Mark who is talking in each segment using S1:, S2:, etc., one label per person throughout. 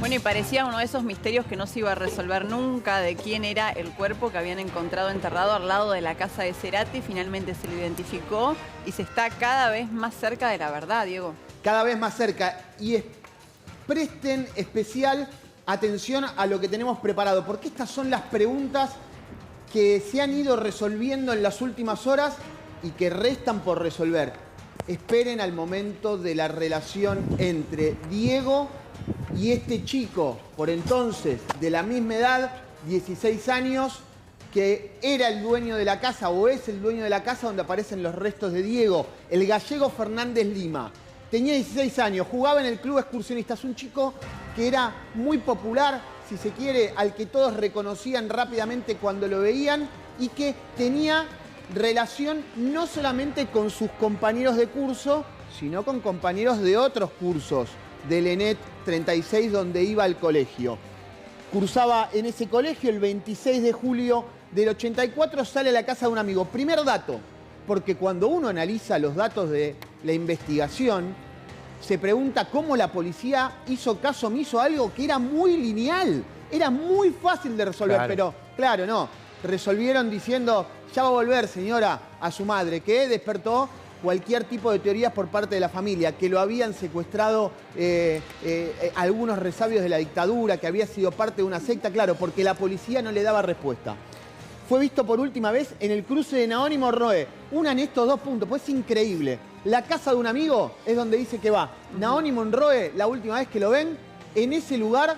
S1: Bueno, y parecía uno de esos misterios que no se iba a resolver nunca, de quién era el cuerpo que habían encontrado enterrado al lado de la casa de Cerati. Finalmente se lo identificó y se está cada vez más cerca de la verdad, Diego.
S2: Cada vez más cerca. Y presten especial atención a lo que tenemos preparado, porque estas son las preguntas que se han ido resolviendo en las últimas horas y que restan por resolver. Esperen al momento de la relación entre Diego y este chico, por entonces de la misma edad, 16 años, que era el dueño de la casa o es el dueño de la casa donde aparecen los restos de Diego, el gallego Fernández Lima. Tenía 16 años, jugaba en el club excursionistas, un chico que era muy popular, si se quiere, al que todos reconocían rápidamente cuando lo veían y que tenía relación no solamente con sus compañeros de curso, sino con compañeros de otros cursos del ENET 36 donde iba al colegio. Cursaba en ese colegio. El 26 de julio del 84 sale a la casa de un amigo. Primer dato, porque cuando uno analiza los datos de la investigación, se pregunta cómo la policía hizo caso omiso a algo que era muy lineal, era muy fácil de resolver, pero claro, no. Resolvieron diciendo, ya va a volver, señora, a su madre, que despertó cualquier tipo de teorías por parte de la familia, que lo habían secuestrado algunos resabios de la dictadura, que había sido parte de una secta, claro, porque la policía no le daba respuesta. Fue visto por última vez en el cruce de Naón y Monroe. Unan estos dos puntos, pues es increíble. La casa de un amigo es donde dice que va. Naón y Monroe, la última vez que lo ven, en ese lugar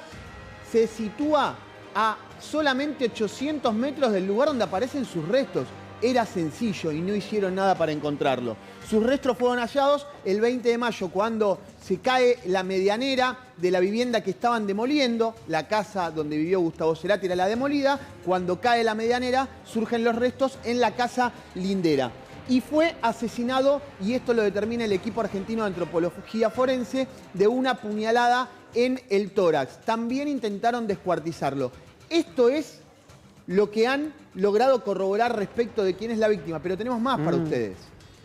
S2: se sitúa a solamente 800 metros del lugar donde aparecen sus restos. Era sencillo y no hicieron nada para encontrarlo. Sus restos fueron hallados el 20 de mayo, cuando se cae la medianera de la vivienda que estaban demoliendo. La casa donde vivió Gustavo Cerati era la demolida. Cuando cae la medianera, surgen los restos en la casa lindera. Y fue asesinado, y esto lo determina el equipo argentino de antropología forense, de una puñalada en el tórax. También intentaron descuartizarlo. Esto es lo que han logrado corroborar respecto de quién es la víctima. Pero tenemos más para ustedes,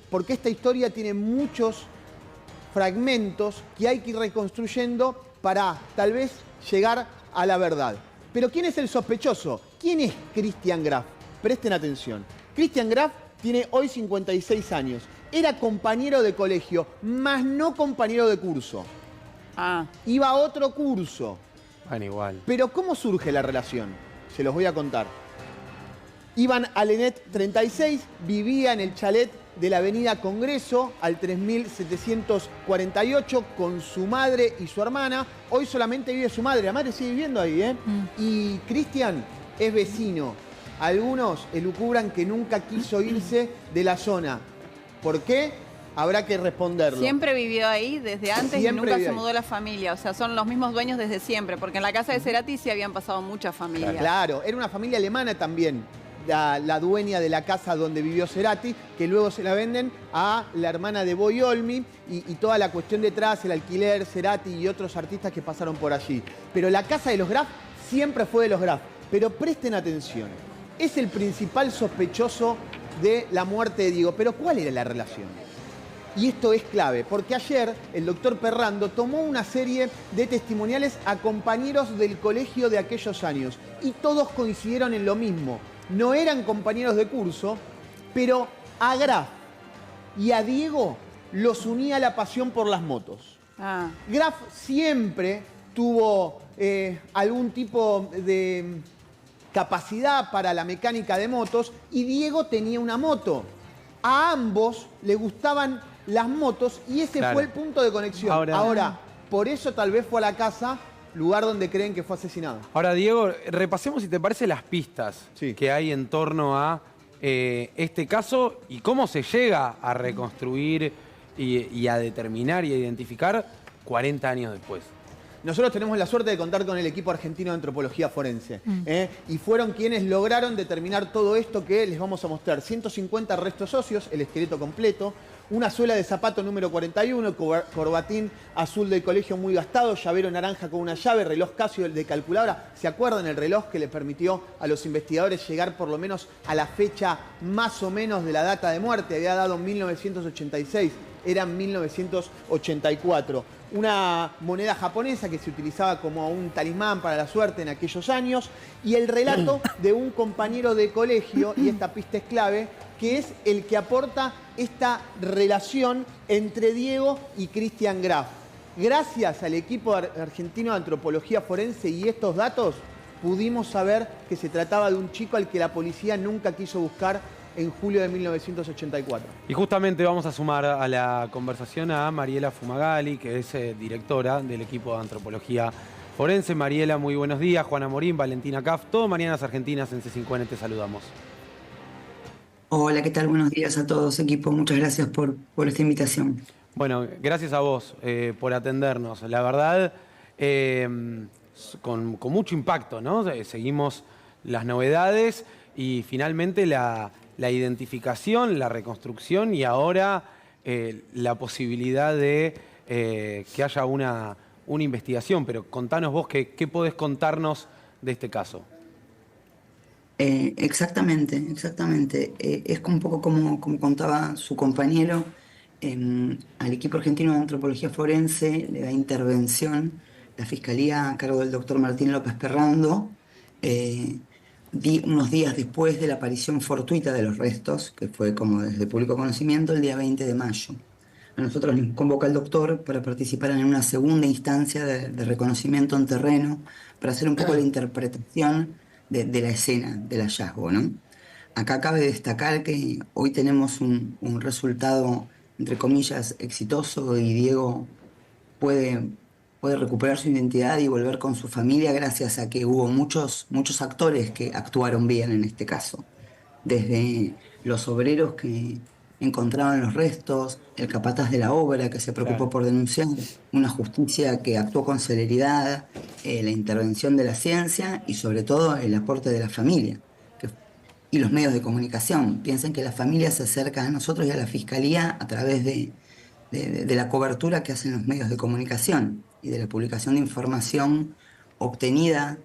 S2: porque esta historia tiene muchos fragmentos que hay que ir reconstruyendo para tal vez llegar a la verdad. Pero ¿quién es el sospechoso? ¿Quién es Christian Graf? Presten atención. Christian Graf tiene hoy 56 años. Era compañero de colegio, más no compañero de curso. Iba a otro curso.
S3: Bueno, igual.
S2: Pero ¿cómo surge la relación? Se los voy a contar. Iban al ENET 36, vivía en el chalet de la avenida Congreso, al 3748, con su madre y su hermana. Hoy solamente vive su madre, la madre sigue viviendo ahí, ¿eh? Y Cristian es vecino. Algunos elucubran que nunca quiso irse de la zona. ¿Por qué? Habrá que responderlo.
S1: Siempre vivió ahí desde antes y nunca se mudó la familia. O sea, son los mismos dueños desde siempre. Porque en la casa de Cerati sí habían pasado muchas familias.
S2: Claro, era una familia alemana también. La dueña de la casa donde vivió Cerati, que luego se la venden a la hermana de Boy Olmi y toda la cuestión detrás, el alquiler, Cerati y otros artistas que pasaron por allí. Pero la casa de los Graf siempre fue de los Graf. Pero presten atención, es el principal sospechoso de la muerte de Diego. Pero ¿cuál era la relación? Y esto es clave, porque ayer el doctor Perrando tomó una serie de testimoniales a compañeros del colegio de aquellos años y todos coincidieron en lo mismo. No eran compañeros de curso, pero a Graf y a Diego los unía la pasión por las motos. Graf siempre tuvo algún tipo de capacidad para la mecánica de motos y Diego tenía una moto. A ambos les gustaban las motos y ese fue el punto de conexión. Ahora, por eso tal vez fue a la casa, lugar donde creen que fue asesinado.
S3: Ahora, Diego, repasemos si te parece las pistas que hay en torno a este caso y cómo se llega a reconstruir y a determinar y a identificar 40 años después.
S2: Nosotros tenemos la suerte de contar con el equipo argentino de antropología forense. Y fueron quienes lograron determinar todo esto que les vamos a mostrar. 150 restos óseos, el esqueleto completo, una suela de zapato número 41, corbatín azul del colegio muy gastado, llavero naranja con una llave, reloj Casio de calculadora. ¿Se acuerdan el reloj que le permitió a los investigadores llegar por lo menos a la fecha más o menos de la data de muerte? Había dado 1986, era 1984. una moneda japonesa que se utilizaba como un talismán para la suerte en aquellos años, y el relato de un compañero de colegio, y esta pista es clave, que es el que aporta esta relación entre Diego y Christian Graf. Gracias al equipo argentino de antropología forense y estos datos, pudimos saber que se trataba de un chico al que la policía nunca quiso buscar en julio de 1984.
S3: Y justamente vamos a sumar a la conversación a Mariela Fumagalli, que es directora del equipo de antropología forense. Mariela, muy buenos días. Juana Morín, Valentina Kaff, todo Mañanas Argentinas en C5N, te saludamos.
S4: Hola, ¿qué tal? Buenos días a todos, equipo. Muchas gracias por esta invitación.
S3: Bueno, gracias a vos por atendernos. La verdad, con mucho impacto, ¿no? Seguimos las novedades y finalmente la identificación, la reconstrucción y ahora la posibilidad de que haya una investigación. Pero contanos vos, ¿qué podés contarnos de este caso?
S4: Exactamente. Es un poco como contaba su compañero. Al equipo argentino de antropología forense le da intervención la Fiscalía a cargo del doctor Martín López Perrando, unos días después de la aparición fortuita de los restos, que fue como desde público conocimiento el día 20 de mayo. A nosotros nos convoca el doctor para participar en una segunda instancia de reconocimiento en terreno, para hacer un poco la interpretación de la escena del hallazgo, ¿no? Acá cabe destacar que hoy tenemos un resultado, entre comillas, exitoso, y Diego puede recuperar su identidad y volver con su familia gracias a que hubo muchos actores que actuaron bien en este caso. Desde los obreros que encontraban los restos, el capataz de la obra que se preocupó por denunciar, una justicia que actuó con celeridad, la intervención de la ciencia y sobre todo el aporte de la familia y los medios de comunicación. Piensen que la familia se acerca a nosotros y a la Fiscalía a través de la cobertura que hacen los medios de comunicación y de la publicación de información obtenida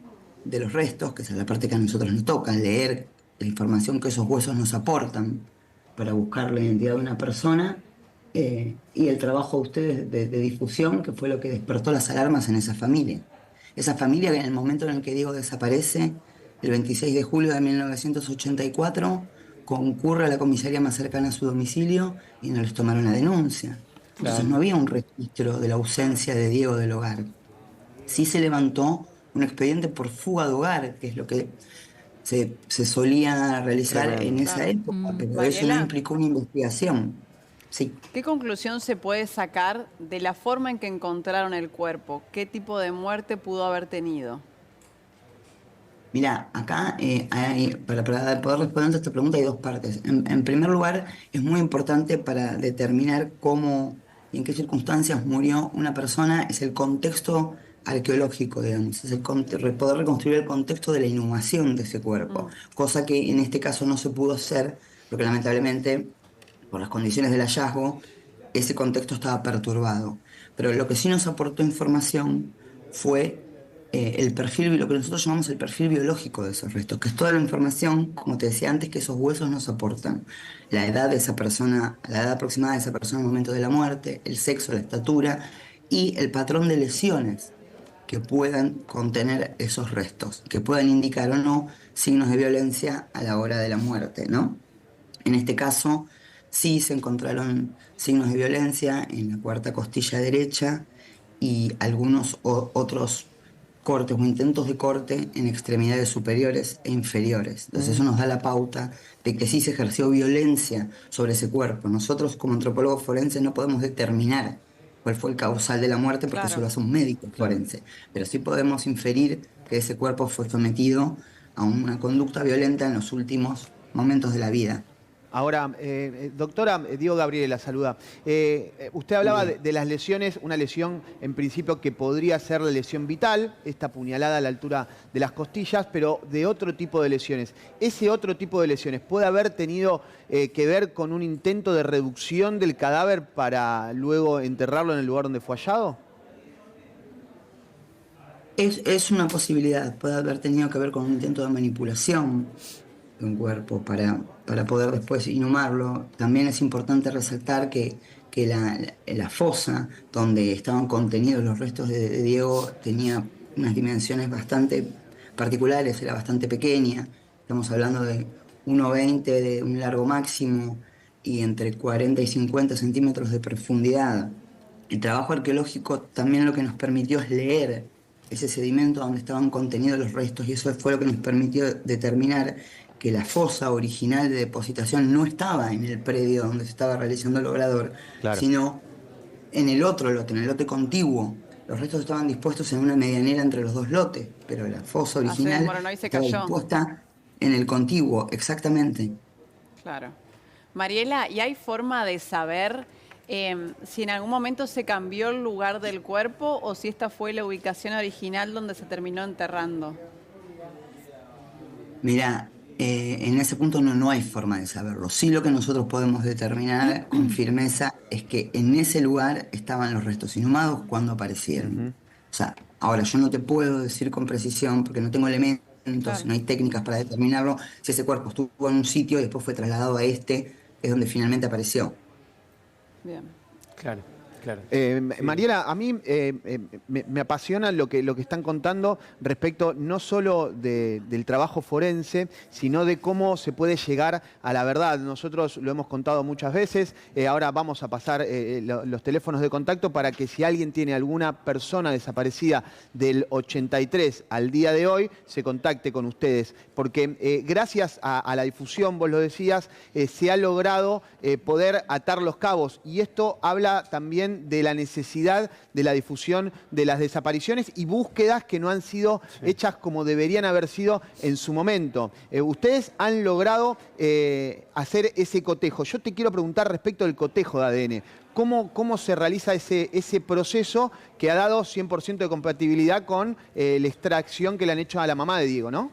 S4: de los restos, que es la parte que a nosotros nos toca, leer la información que esos huesos nos aportan para buscar la identidad de una persona, y el trabajo de ustedes de difusión, que fue lo que despertó las alarmas en esa familia. Esa familia que en el momento en el que Diego desaparece, el 26 de julio de 1984, concurre a la comisaría más cercana a su domicilio y no les tomaron la denuncia. Entonces no había un registro de la ausencia de Diego del hogar. Sí se levantó un expediente por fuga de hogar, que es lo que se solía realizar en esa época, pero eso no implicó una investigación. Sí.
S1: ¿Qué conclusión se puede sacar de la forma en que encontraron el cuerpo? ¿Qué tipo de muerte pudo haber tenido?
S4: Mira, acá para poder responder a esta pregunta hay dos partes. En primer lugar, es muy importante para determinar cómo y en qué circunstancias murió una persona, es el contexto arqueológico, digamos, es poder reconstruir el contexto de la inhumación de ese cuerpo, cosa que en este caso no se pudo hacer, porque lamentablemente, por las condiciones del hallazgo, ese contexto estaba perturbado. Pero lo que sí nos aportó información fue el perfil, lo que nosotros llamamos el perfil biológico de esos restos, que es toda la información, como te decía antes, que esos huesos nos aportan. La edad de esa persona, la edad aproximada de esa persona al momento de la muerte, el sexo, la estatura y el patrón de lesiones que puedan contener esos restos, que puedan indicar o no signos de violencia a la hora de la muerte, ¿no? En este caso, sí se encontraron signos de violencia en la cuarta costilla derecha y algunos otros cortes o intentos de corte en extremidades superiores e inferiores. Entonces eso nos da la pauta de que sí se ejerció violencia sobre ese cuerpo. Nosotros como antropólogos forenses no podemos determinar cuál fue el causal de la muerte porque eso lo hace un médico forense, pero sí podemos inferir que ese cuerpo fue sometido a una conducta violenta en los últimos momentos de la vida.
S2: Ahora, doctora, Diego Gabriel la saluda. Usted hablaba de las lesiones, una lesión en principio que podría ser la lesión vital, esta puñalada a la altura de las costillas, pero de otro tipo de lesiones. ¿Ese otro tipo de lesiones puede haber tenido que ver con un intento de reducción del cadáver para luego enterrarlo en el lugar donde fue hallado?
S4: Es una posibilidad, puede haber tenido que ver con un intento de manipulación. de un cuerpo para poder después inhumarlo. También es importante resaltar que la fosa donde estaban contenidos los restos de Diego tenía unas dimensiones bastante particulares, era bastante pequeña. Estamos hablando de 1,20 de un largo máximo y entre 40 y 50 centímetros de profundidad. El trabajo arqueológico también lo que nos permitió es leer ese sedimento donde estaban contenidos los restos, y eso fue lo que nos permitió determinar que la fosa original de depositación no estaba en el predio donde se estaba realizando el obrador,
S3: Claro.
S4: sino en el otro lote, en el lote contiguo. Los restos estaban dispuestos en una medianera entre los dos lotes, pero la fosa
S1: Se
S4: original
S1: desmoronó y se
S4: estaba
S1: cayó.
S4: dispuesta en el contiguo, exactamente.
S1: Claro. Mariela, ¿y hay forma de saber si en algún momento se cambió el lugar del cuerpo o si esta fue la ubicación original donde se terminó enterrando?
S4: Mira, en ese punto no hay forma de saberlo. Sí, lo que nosotros podemos determinar con firmeza es que en ese lugar estaban los restos inhumados cuando aparecieron. O sea, ahora yo no te puedo decir con precisión porque no tengo elementos,
S1: Claro.
S4: no hay técnicas para determinarlo, si ese cuerpo estuvo en un sitio y después fue trasladado a este, que es donde finalmente apareció.
S1: Bien.
S3: Claro, claro.
S2: Mariela, a mí me apasiona lo que están contando respecto no solo del trabajo forense, sino de cómo se puede llegar a la verdad. Nosotros lo hemos contado muchas veces, ahora vamos a pasar los teléfonos de contacto para que si alguien tiene alguna persona desaparecida del 83 al día de hoy, se contacte con ustedes. Porque gracias a la difusión, vos lo decías, se ha logrado poder atar los cabos. Y esto habla también de la necesidad de la difusión de las desapariciones y búsquedas que no han sido hechas como deberían haber sido en su momento. Ustedes han logrado hacer ese cotejo. Yo te quiero preguntar respecto del cotejo de ADN. ¿Cómo se realiza ese proceso que ha dado 100% de compatibilidad con la extracción que le han hecho a la mamá de Diego, ¿no?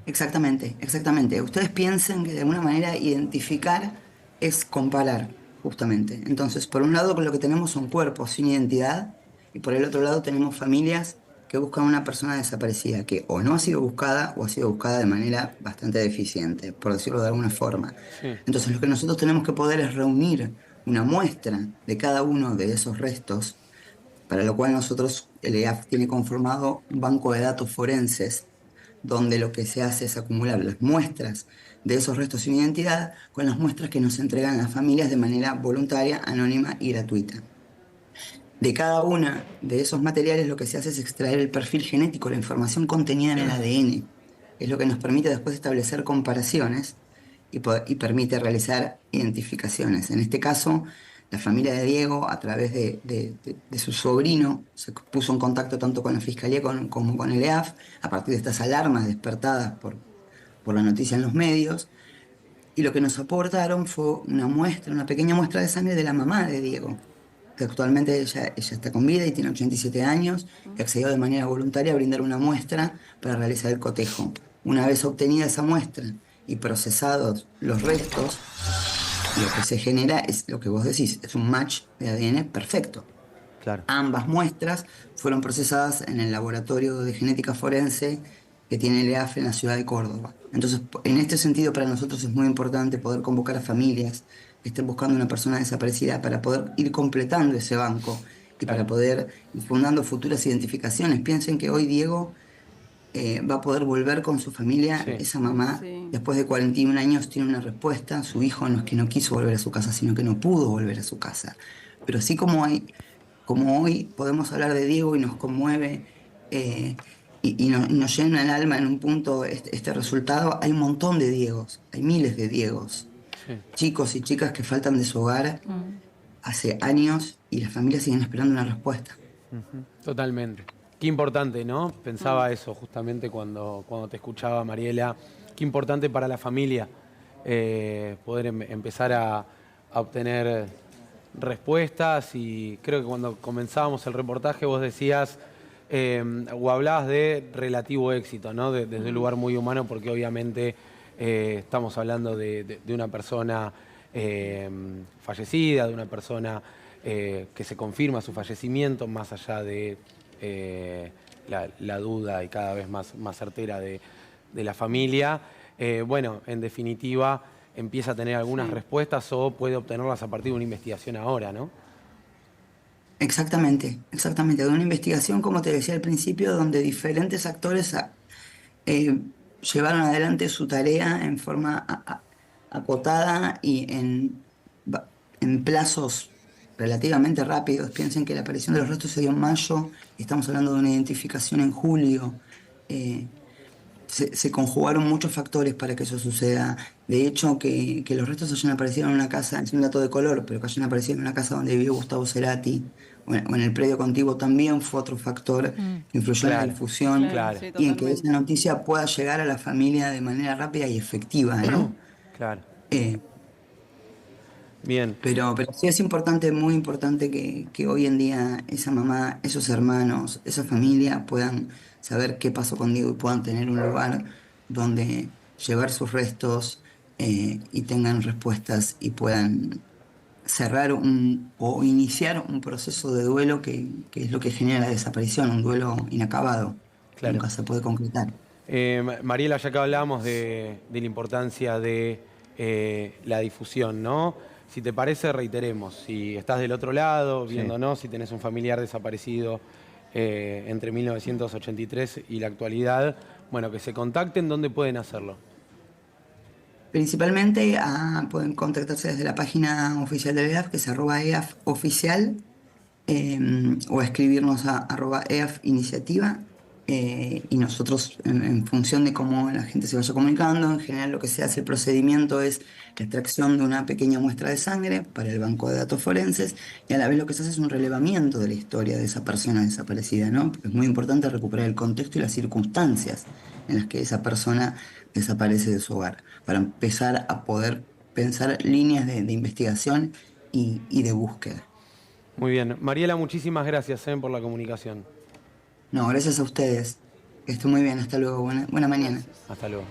S4: Exactamente, exactamente. Ustedes piensen que de alguna manera identificar es comparar, justamente. Entonces, por un lado lo que tenemos son cuerpos sin identidad y por el otro lado tenemos familias que buscan una persona desaparecida que o no ha sido buscada o ha sido buscada de manera bastante deficiente, por decirlo de alguna forma.
S3: Sí.
S4: Entonces, lo que nosotros tenemos que poder es reunir una muestra de cada uno de esos restos, para lo cual nosotros, el EAF tiene conformado un banco de datos forenses donde lo que se hace es acumular las muestras de esos restos sin identidad con las muestras que nos entregan las familias de manera voluntaria, anónima y gratuita. De cada una de esos materiales lo que se hace es extraer el perfil genético, la información contenida en el ADN. Es lo que nos permite después establecer comparaciones y permite realizar identificaciones. En este caso, la familia de Diego, a través de su sobrino, se puso en contacto tanto con la Fiscalía como con el EAF, a partir de estas alarmas despertadas por la noticia en los medios, y lo que nos aportaron fue una pequeña muestra de sangre de la mamá de Diego, que actualmente ella está con vida y tiene 87 años, y accedió de manera voluntaria a brindar una muestra para realizar el cotejo. Una vez obtenida esa muestra y procesados los restos, lo que se genera es lo que vos decís, es un match de ADN perfecto.
S2: Claro.
S4: Ambas muestras fueron procesadas en el laboratorio de genética forense que tiene el EAF en la ciudad de Córdoba. Entonces, en este sentido, para nosotros es muy importante poder convocar a familias que estén buscando una persona desaparecida para poder ir completando ese banco y para poder ir fundando futuras identificaciones. Piensen que hoy Diego va a poder volver con su familia. Esa mamá, después de 41 años, tiene una respuesta. Su hijo no es que no quiso volver a su casa, sino que no pudo volver a su casa. Pero así como hoy podemos hablar de Diego y nos conmueve y nos llena el alma en un punto este resultado, hay un montón de Diegos, hay miles de Diegos. Chicos y chicas que faltan de su hogar hace años y las familias siguen esperando una respuesta.
S3: Totalmente. Qué importante, ¿no? Pensaba eso justamente cuando te escuchaba, Mariela. Qué importante para la familia poder empezar a obtener respuestas, y creo que cuando comenzábamos el reportaje vos decías o hablabas de relativo éxito, ¿no? Desde un lugar muy humano, porque obviamente estamos hablando de una persona fallecida, de una persona que se confirma su fallecimiento, más allá de la duda y cada vez más certera de la familia. bueno, en definitiva, empieza a tener algunas respuestas o puede obtenerlas a partir de una investigación ahora, ¿no?
S4: Exactamente, exactamente. De una investigación, como te decía al principio, donde diferentes actores eh, llevaron adelante su tarea en forma acotada y en plazos relativamente rápidos. Piensen que la aparición de los restos se dio en mayo, y estamos hablando de una identificación en julio. Eh, se conjugaron muchos factores para que eso suceda. De hecho, que los restos hayan aparecido en una casa, es un dato de color, pero que hayan aparecido en una casa donde vivió Gustavo Cerati o en el predio contiguo también fue otro factor que influyó en la difusión
S3: Claro.
S1: Sí,
S4: y en que
S1: totalmente.
S4: esa noticia pueda llegar a la familia de manera rápida y efectiva, ¿no?
S3: Claro.
S4: Eh,
S3: Bien.
S4: pero sí es importante, muy importante que hoy en día esa mamá, esos hermanos, esa familia puedan saber qué pasó con Diego y puedan tener un lugar donde llevar sus restos y tengan respuestas y puedan cerrar o iniciar un proceso de duelo que es lo que genera la desaparición, un duelo inacabado, que
S3: Claro.
S4: nunca se puede concretar.
S3: Mariela, ya que hablamos de la importancia de la difusión, ¿no? Si te parece, reiteremos, si estás del otro lado, viéndonos, si tenés un familiar desaparecido entre 1983 y la actualidad, bueno, que se contacten, ¿dónde pueden hacerlo?
S4: Principalmente pueden contactarse desde la página oficial del EAF, que es @eafoficial, o escribirnos a @eafiniciativa. Y nosotros, en función de cómo la gente se vaya comunicando, en general lo que se hace, el procedimiento es la extracción de una pequeña muestra de sangre para el banco de datos forenses, y a la vez lo que se hace es un relevamiento de la historia de esa persona desaparecida, ¿no? Porque es muy importante recuperar el contexto y las circunstancias en las que esa persona desaparece de su hogar, para empezar a poder pensar líneas de investigación y de búsqueda.
S3: Muy bien. Mariela, muchísimas gracias por la comunicación.
S4: No, gracias a ustedes. Que estén muy bien. Hasta luego. Buena mañana.
S1: Gracias.
S3: Hasta luego.